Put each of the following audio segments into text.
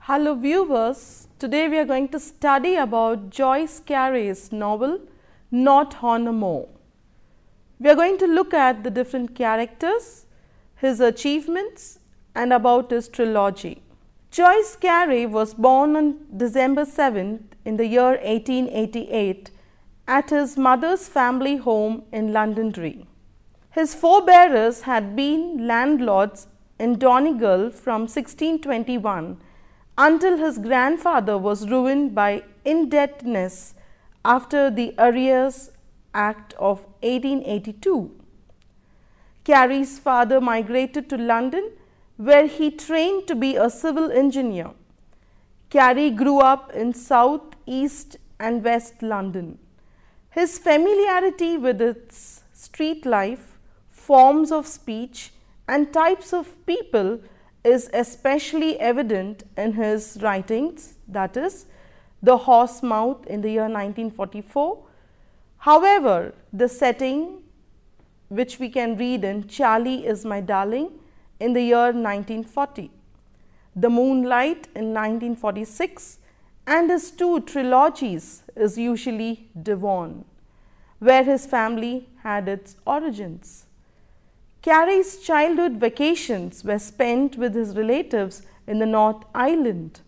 Hello viewers, today we are going to study about Joyce Carey's novel Not on a Moor. We are going to look at the different characters, his achievements and about his trilogy. Joyce Carey was born on December 7th in the year 1888 at his mother's family home in Londonderry. His forebears had been landlords in Donegal from 1621 until his grandfather was ruined by indebtedness after the Arrears Act of 1882. Carey's father migrated to London, where he trained to be a civil engineer. Carey grew up in South, East and West London. His familiarity with its street life, forms of speech and types of people is especially evident in his writings, that is, The Horse Mouth in the year 1944. However, the setting which we can read in Charlie Is My Darling in the year 1940, The Moonlight in 1946 and his two trilogies is usually Devon, where his family had its origins. Carey's childhood vacations were spent with his relatives in the North Island.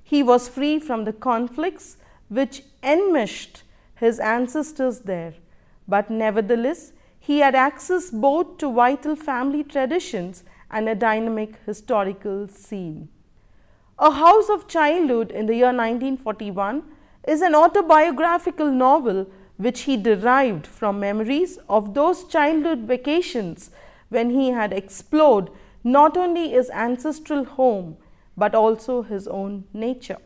He was free from the conflicts which enmeshed his ancestors there, but nevertheless he had access both to vital family traditions and a dynamic historical scene. A House of Childhood in the year 1941 is an autobiographical novel which he derived from memories of those childhood vacations when he had explored not only his ancestral home but also his own nature.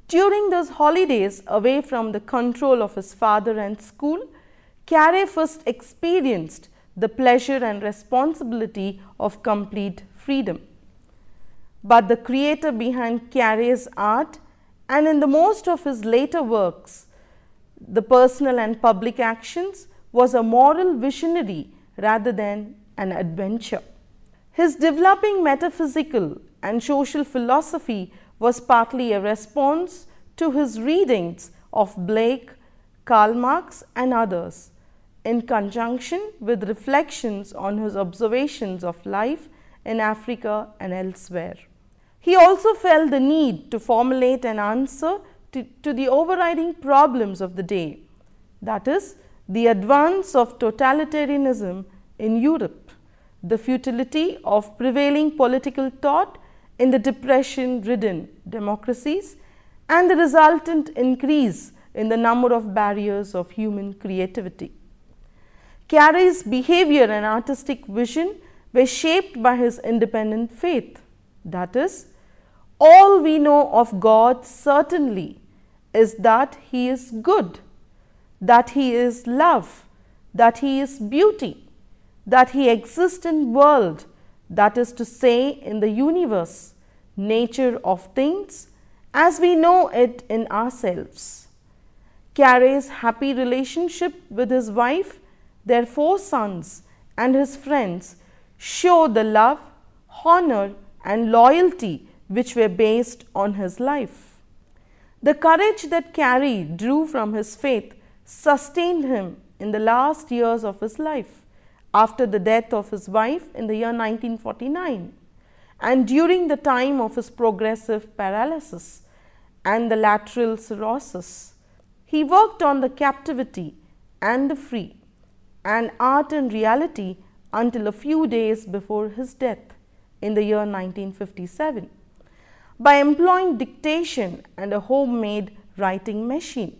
During those holidays away from the control of his father and school, Carey first experienced the pleasure and responsibility of complete freedom. But the creator behind Carey's art and in the most of his later works, the personal and public actions, was a moral visionary rather than an adventure. His developing metaphysical and social philosophy was partly a response to his readings of Blake, Karl Marx and others, in conjunction with reflections on his observations of life in Africa and elsewhere. He also felt the need to formulate an answer to the overriding problems of the day, that is, the advance of totalitarianism in Europe, the futility of prevailing political thought in the depression-ridden democracies, and the resultant increase in the number of barriers of human creativity. Carey's behavior and artistic vision were shaped by his independent faith, that is, all we know of God certainly is that He is good, that He is love, that He is beauty, that He exists in world, that is to say in the universe, nature of things as we know it in ourselves. Carey's happy relationship with his wife, their 4 sons and his friends show the love, honor and loyalty which were based on his life. The courage that Carey drew from his faith sustained him in the last years of his life, after the death of his wife in the year 1949 and during the time of his progressive paralysis and the lateral sclerosis. He worked on the captivity and the free and art and reality until a few days before his death in the year 1957 by employing dictation and a homemade writing machine.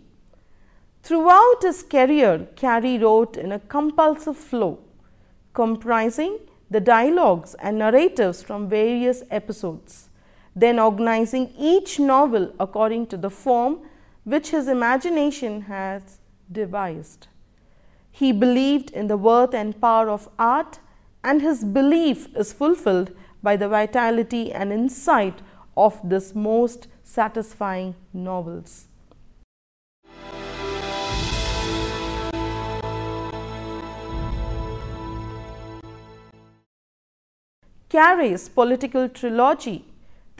Throughout his career, Carey wrote in a compulsive flow, comprising the dialogues and narratives from various episodes, then organizing each novel according to the form which his imagination has devised. He believed in the worth and power of art, and his belief is fulfilled by the vitality and insight of this most satisfying novels. Carey's political trilogy,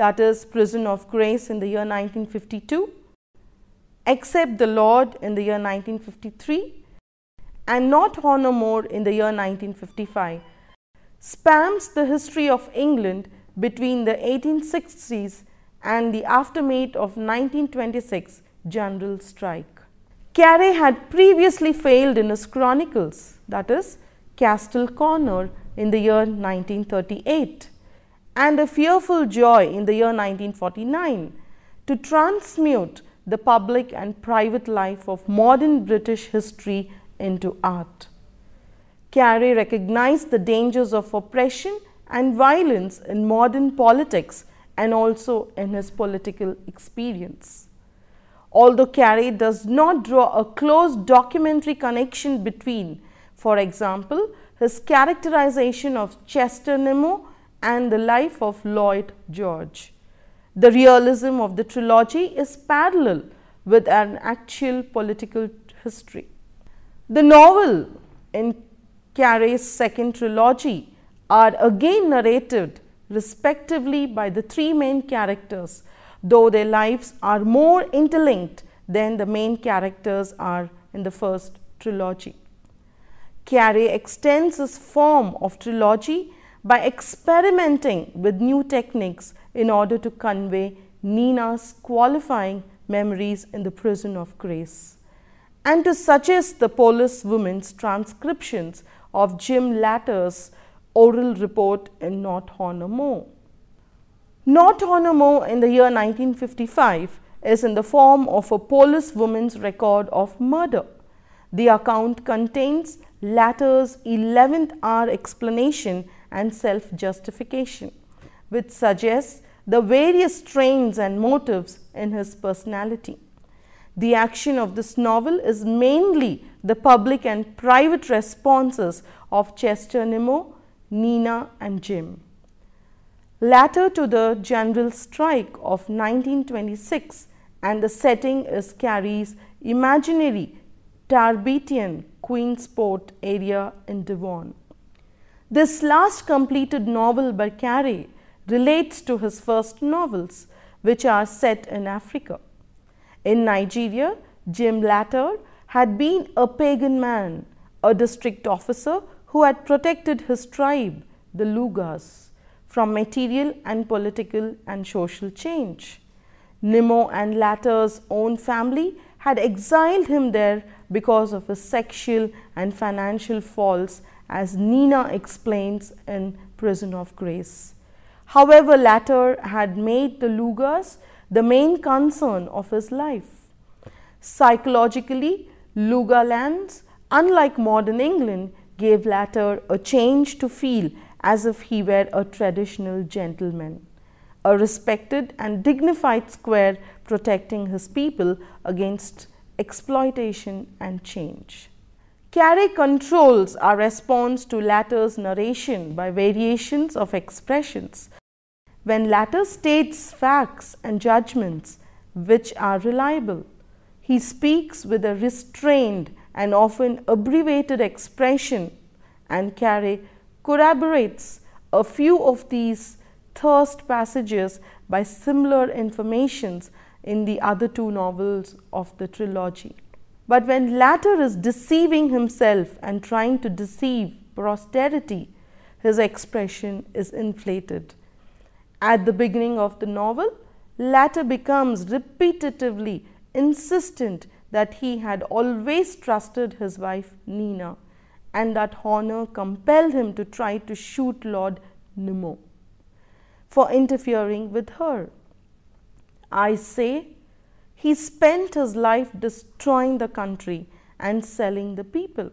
that is Prison of Grace in the year 1952, Accept the Lord in the year 1953, and Not Honor More in the year 1955, spans the history of England between the 1860s and the aftermath of 1926 general strike. Carey had previously failed in his chronicles, that is Castle Corner in the year 1938 and A Fearful Joy in the year 1949 to transmute the public and private life of modern British history into art. Carey recognized the dangers of oppression and violence in modern politics and also in his political experience. Although Carey does not draw a close documentary connection between, for example, his characterization of Chester Nimmo and the life of Lloyd George, the realism of the trilogy is parallel with an actual political history. The novel in Carey's second trilogy are again narrated respectively by the three main characters, though their lives are more interlinked than the main characters are in the first trilogy. Carey extends his form of trilogy by experimenting with new techniques in order to convey Nina's qualifying memories in the Prison of Grace and to suggest the police woman's transcriptions of Jim Latter's oral report in Not Honor More. Not Honor More in the year 1955 is in the form of a police woman's record of murder. The account contains Latter's 11th hour explanation and self-justification, which suggests the various strains and motives in his personality. The action of this novel is mainly the public and private responses of Chester Nimmo, Nina and Jim. Latter to the general strike of 1926, and the setting is Carey's imaginary Tarbetian Queensport area in Devon. This last completed novel by Carey relates to his first novels, which are set in Africa. In Nigeria, Jim Latter had been a pagan man, a district officer who had protected his tribe, the Lugas, from material and political and social change. Nimmo and Latter's own family had exiled him there because of his sexual and financial faults, as Nina explains in Prison of Grace. However, Latter had made the Lugas the main concern of his life. Psychologically, Luga lands, unlike modern England, gave Latter a change to feel as if he were a traditional gentleman, a respected and dignified squire protecting his people against exploitation and change. Carey controls our response to Latter's narration by variations of expressions. When Latter states facts and judgments which are reliable, he speaks with a restrained and often abbreviated expression, and Carey corroborates a few of these terse passages by similar informations in the other two novels of the trilogy. But when Latter is deceiving himself and trying to deceive posterity, his expression is inflated. At the beginning of the novel, Latter becomes repetitively insistent that he had always trusted his wife Nina and that honor compelled him to try to shoot Lord Nimmo for interfering with her. I say, he spent his life destroying the country and selling the people.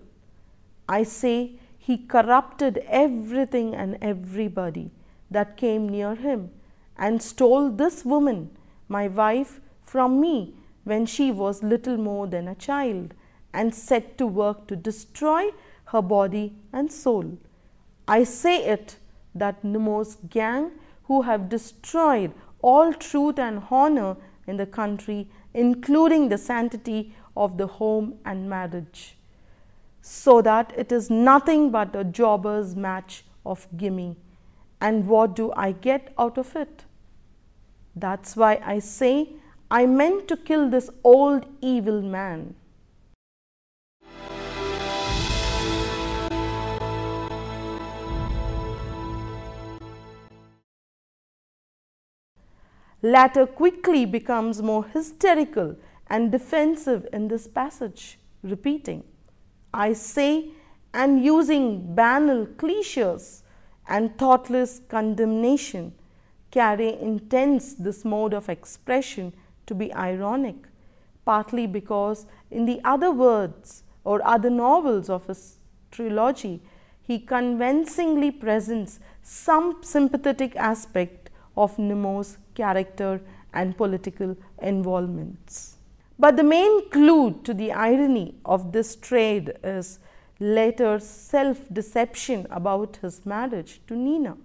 I say, he corrupted everything and everybody that came near him and stole this woman, my wife, from me when she was little more than a child, and set to work to destroy her body and soul. I say it that Nimmo's gang, who have destroyed all truth and honor in the country, including the sanctity of the home and marriage, so that it is nothing but a jobber's match of gimme. And what do I get out of it? That's why I say I meant to kill this old evil man. Latter quickly becomes more hysterical and defensive in this passage, repeating, I say, and using banal cliches and thoughtless condemnation. Carey intends this mode of expression to be ironic, partly because in the other words or other novels of his trilogy, he convincingly presents some sympathetic aspect of Nemo's character and political involvements. But the main clue to the irony of this trade is Latter's self-deception about his marriage to Nina.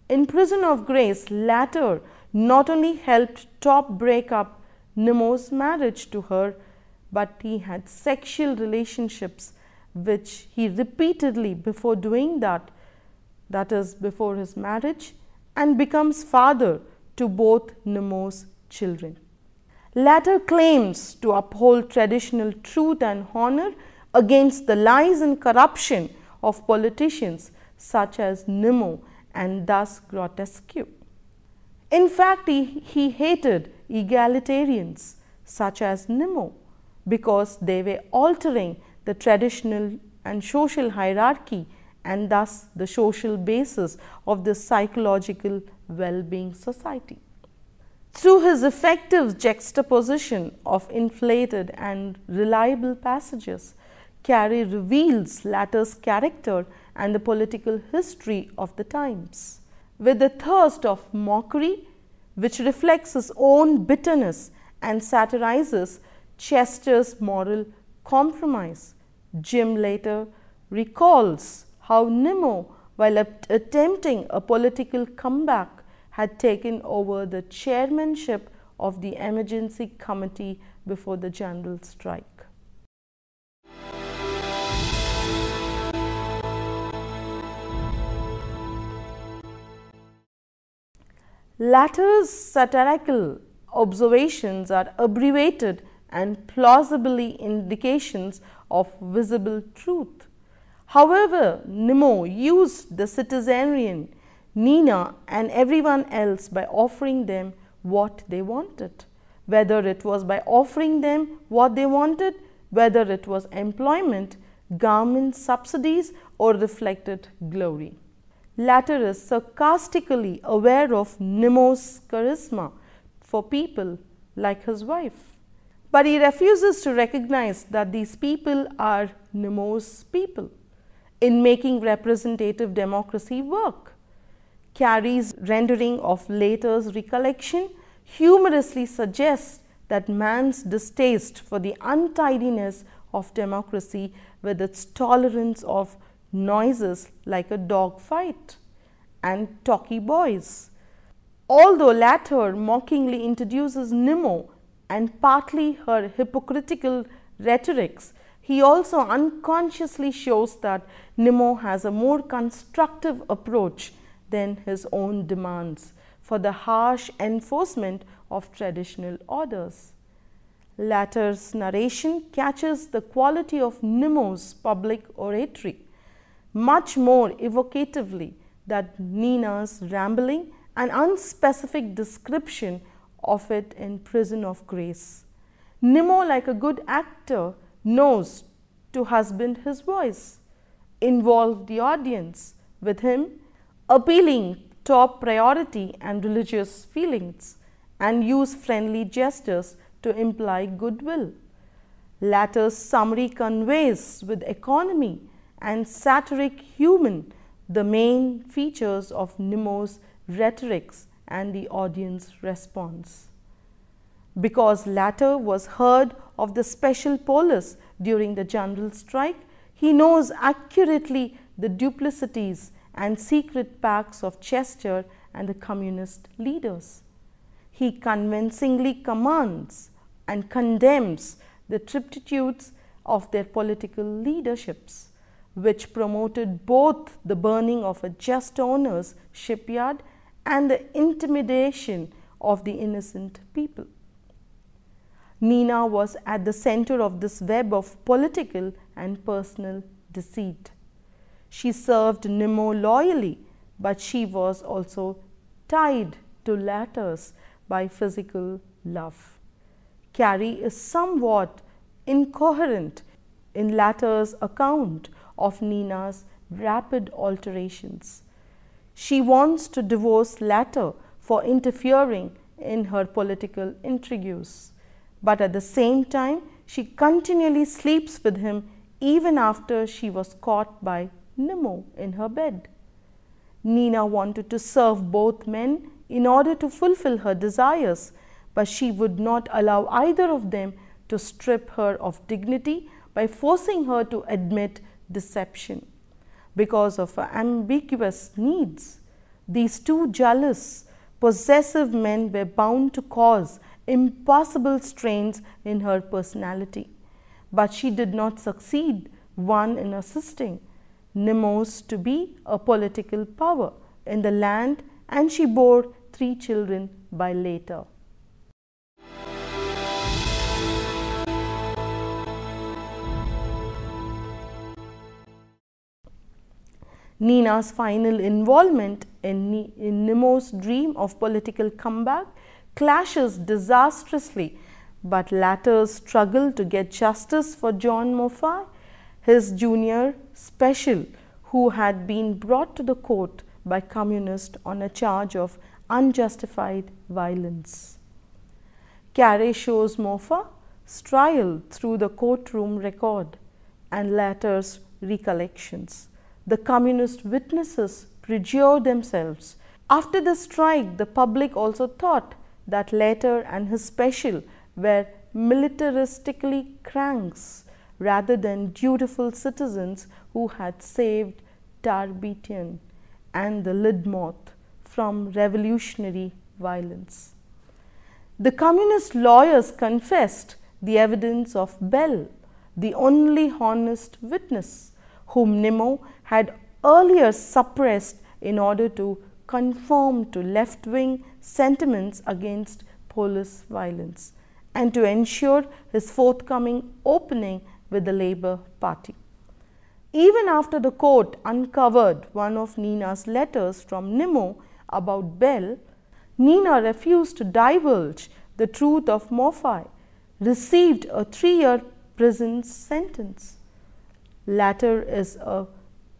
In Prison of Grace, Latter not only helped Top break up Nemo's marriage to her, but he had sexual relationships which he repeatedly before doing that is before his marriage, and becomes father to both Nemo's children. Latter claims to uphold traditional truth and honor against the lies and corruption of politicians such as Nemo and thus Grotesque. In fact, he hated egalitarians such as Nemo because they were altering the traditional and social hierarchy and thus the social basis of the psychological well-being society. Through his effective juxtaposition of inflated and reliable passages, Carey reveals Latter's character and the political history of the times. With the thirst of mockery, which reflects his own bitterness and satirizes Chester's moral compromise, Jim later recalls how Nemo, while attempting a political comeback, had taken over the chairmanship of the emergency committee before the general strike. Latter's satirical observations are abbreviated and plausibly indications of visible truth. However, Nemo used the citizenarian, Nina and everyone else by offering them what they wanted, whether it was by offering them what they wanted, whether it was employment, government subsidies or reflected glory. Latter is sarcastically aware of Nemo's charisma for people like his wife, but he refuses to recognize that these people are Nemo's people in making representative democracy work. Carey's rendering of Latter's recollection humorously suggests that man's distaste for the untidiness of democracy with its tolerance of noises like a dog fight and talky boys. Although Latter mockingly introduces Nemo and partly her hypocritical rhetorics, he also unconsciously shows that Nemo has a more constructive approach than his own demands for the harsh enforcement of traditional orders. Latter's narration catches the quality of Nemo's public oratory much more evocatively than Nina's rambling and unspecific description of it in Prison of Grace. Nemo, like a good actor, knows to husband his voice, involve the audience with him, appealing top priority and religious feelings, and use friendly gestures to imply goodwill. Latter's summary conveys with economy and satiric humor the main features of Nemo's rhetorics and the audience response. Because Latter was heard of the special police during the general strike, he knows accurately the duplicities and secret pacts of Chester and the communist leaders. He convincingly commands and condemns the turpitudes of their political leaderships, which promoted both the burning of a just owner's shipyard and the intimidation of the innocent people. Nina was at the center of this web of political and personal deceit. She served Nemo loyally, but she was also tied to Laters by physical love. Carrie is somewhat incoherent in Laters' account of Nina's rapid alterations. She wants to divorce Latter for interfering in her political intrigues, but at the same time she continually sleeps with him even after she was caught by Nemo in her bed. Nina wanted to serve both men in order to fulfill her desires, but she would not allow either of them to strip her of dignity by forcing her to admit deception. Because of her ambiguous needs, these two jealous, possessive men were bound to cause impossible strains in her personality, but she did not succeed, one in assisting Nemos to be a political power in the land, and she bore 3 children by later. Nina's final involvement in Nemo's dream of political comeback clashes disastrously, but Latter's struggle to get justice for John Moffat, his junior special, who had been brought to the court by communists on a charge of unjustified violence. Carey shows Moffat's trial through the courtroom record and Latter's recollections. The communist witnesses perjure themselves. After the strike, the public also thought that Latter and his special were militaristically cranks rather than dutiful citizens who had saved Tarbetian and the Lidmoth from revolutionary violence. The communist lawyers confessed the evidence of Bell, the only honest witness, whom Nemo had earlier suppressed in order to conform to left-wing sentiments against police violence and to ensure his forthcoming opening with the Labour Party. Even after the court uncovered one of Nina's letters from Nemo about Bell, Nina refused to divulge the truth of Moffat, received a 3-year prison sentence. Latter is a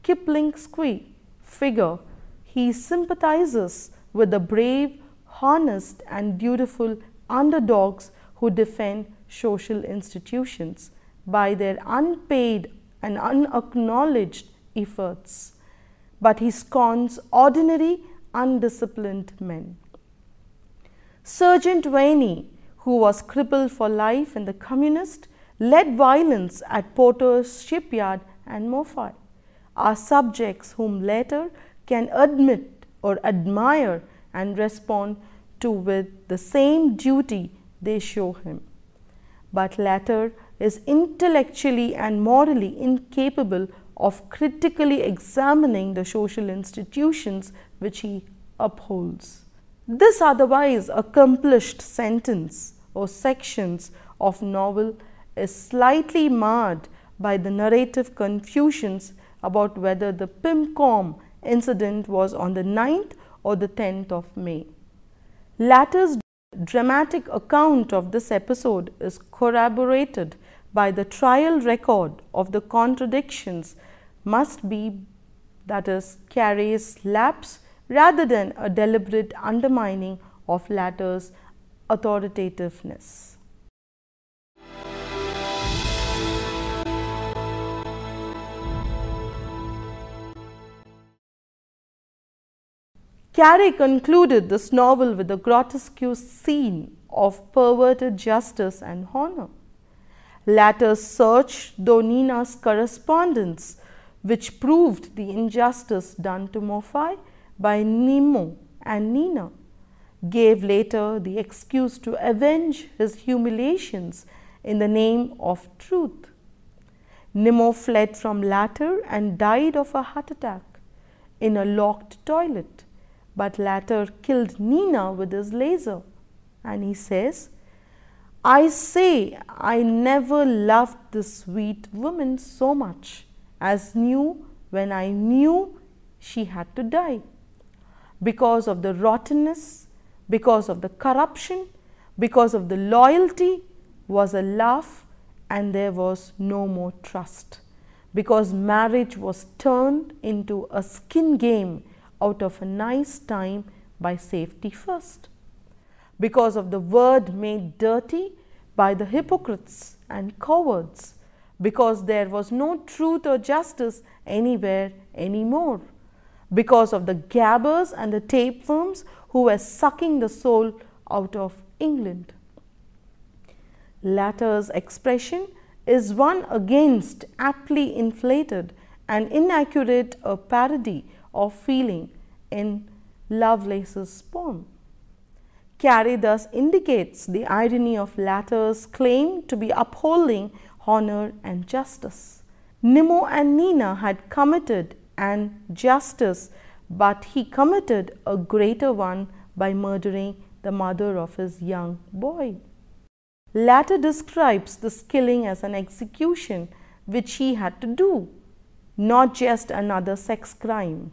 Kiplingsky figure. He sympathizes with the brave, honest and beautiful underdogs who defend social institutions by their unpaid and unacknowledged efforts, but he scorns ordinary, undisciplined men. Sergeant Vainey, who was crippled for life in the communist, led violence at Porter's shipyard and Moffat, are subjects whom Latter can admit or admire and respond to with the same duty they show him. But Latter is intellectually and morally incapable of critically examining the social institutions which he upholds. This otherwise accomplished sentence or sections of novel is slightly marred by the narrative confusions about whether the Pimcom incident was on the 9th or the 10th of May. Latter's dramatic account of this episode is corroborated by the trial record of the contradictions must be, that is, Carey's lapse rather than a deliberate undermining of Latter's authoritativeness. Carey concluded this novel with a grotesque scene of perverted justice and honor. Latter's search, though Nina's correspondence, which proved the injustice done to Moffat by Nemo and Nina, gave Latter the excuse to avenge his humiliations in the name of truth. Nemo fled from Latter and died of a heart attack in a locked toilet, but later killed Nina with his laser. And he says, I say I never loved this sweet woman so much as knew when I knew she had to die. Because of the rottenness, because of the corruption, because of the loyalty was a laugh, and there was no more trust. Because marriage was turned into a skin game out of a nice time by safety first. Because of the word made dirty by the hypocrites and cowards. Because there was no truth or justice anywhere anymore. Because of the gabbers and the tapeworms who were sucking the soul out of England. Latter's expression is one against aptly inflated and inaccurate a parody of feeling in Lovelace's poem. Carey thus indicates the irony of Latter's claim to be upholding honor and justice. Nemo and Nina had committed an justice, but he committed a greater one by murdering the mother of his young boy. Latter describes this killing as an execution which he had to do, not just another sex crime.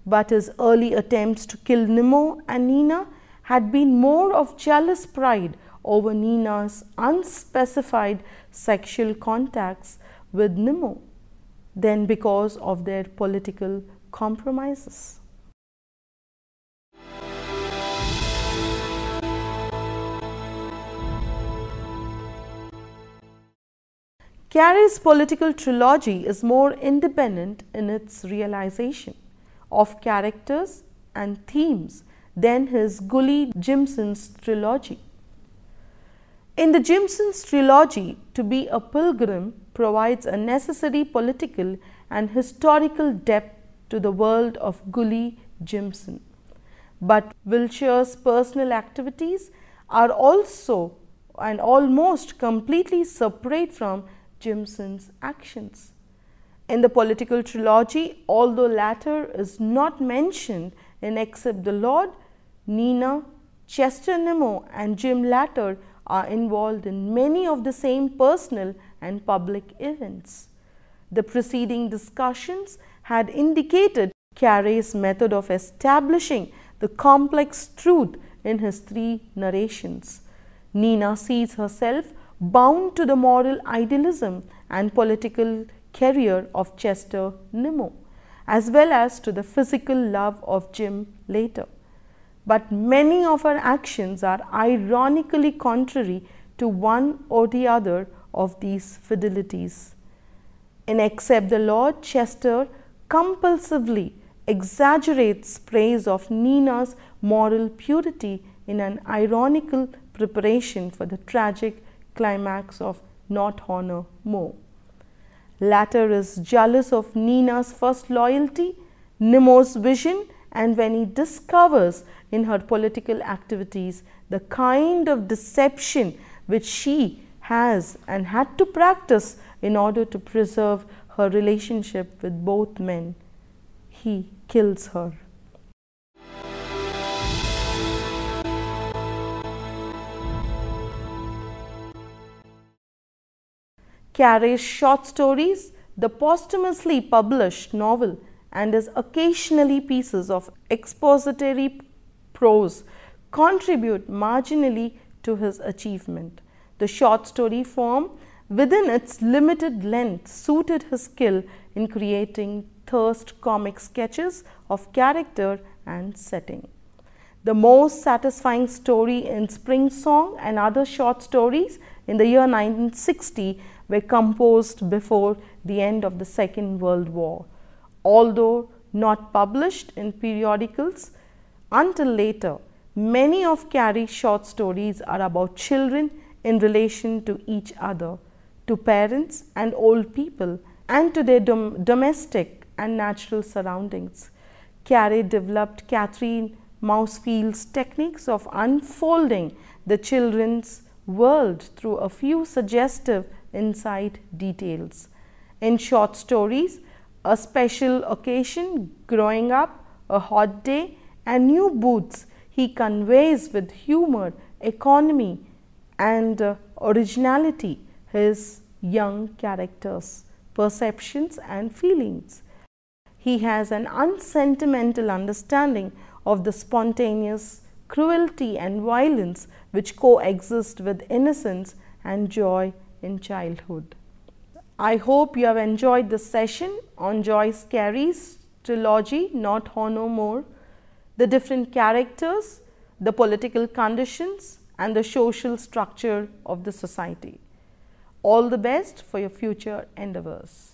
But his early attempts to kill Nemo and Nina had been more of jealous pride over Nina's unspecified sexual contacts with Nemo than because of their political compromises. Carey's political trilogy is more independent in its realization of characters and themes than his Gully-Jimson's trilogy. In the Jimson's trilogy, to be a pilgrim provides a necessary political and historical depth to the world of Gully-Jimson. But Wiltshire's personal activities are also and almost completely separate from Jimson's actions. In the political trilogy, although Latter is not mentioned in Except the Lord, Nina, Chester Nimmo and Jim Latter are involved in many of the same personal and public events. The preceding discussions had indicated Carey's method of establishing the complex truth in his three narrations. Nina sees herself bound to the moral idealism and political career of Chester Nimmo, as well as to the physical love of Jim later. But many of her actions are ironically contrary to one or the other of these fidelities. In Except the Lord, Chester compulsively exaggerates praise of Nina's moral purity in an ironical preparation for the tragic climax of Not Honor More. Latter is jealous of Nina's first loyalty, Nimmo's vision, and when he discovers in her political activities the kind of deception which she has and had to practice in order to preserve her relationship with both men, he kills her. Carey's short stories, the posthumously published novel, and his occasionally pieces of expository prose contribute marginally to his achievement. The short story form, within its limited length, suited his skill in creating thirst comic sketches of character and setting. The most satisfying story in Spring Song and other short stories in the year 1960 were composed before the end of the Second World War, although not published in periodicals until later. Many of Carey's short stories are about children in relation to each other, to parents and old people, and to their domestic and natural surroundings. Carey developed Catherine Mousefield's techniques of unfolding the children's world through a few suggestive inside details. In short stories, a special occasion, growing up, a hot day, and New Boots he conveys with humor, economy and originality his young characters, perceptions and feelings. He has an unsentimental understanding of the spontaneous cruelty and violence which coexist with innocence and joy in childhood. I hope you have enjoyed this session on Joyce Carey's trilogy, Not Honor More, the different characters, the political conditions and the social structure of the society. All the best for your future endeavors.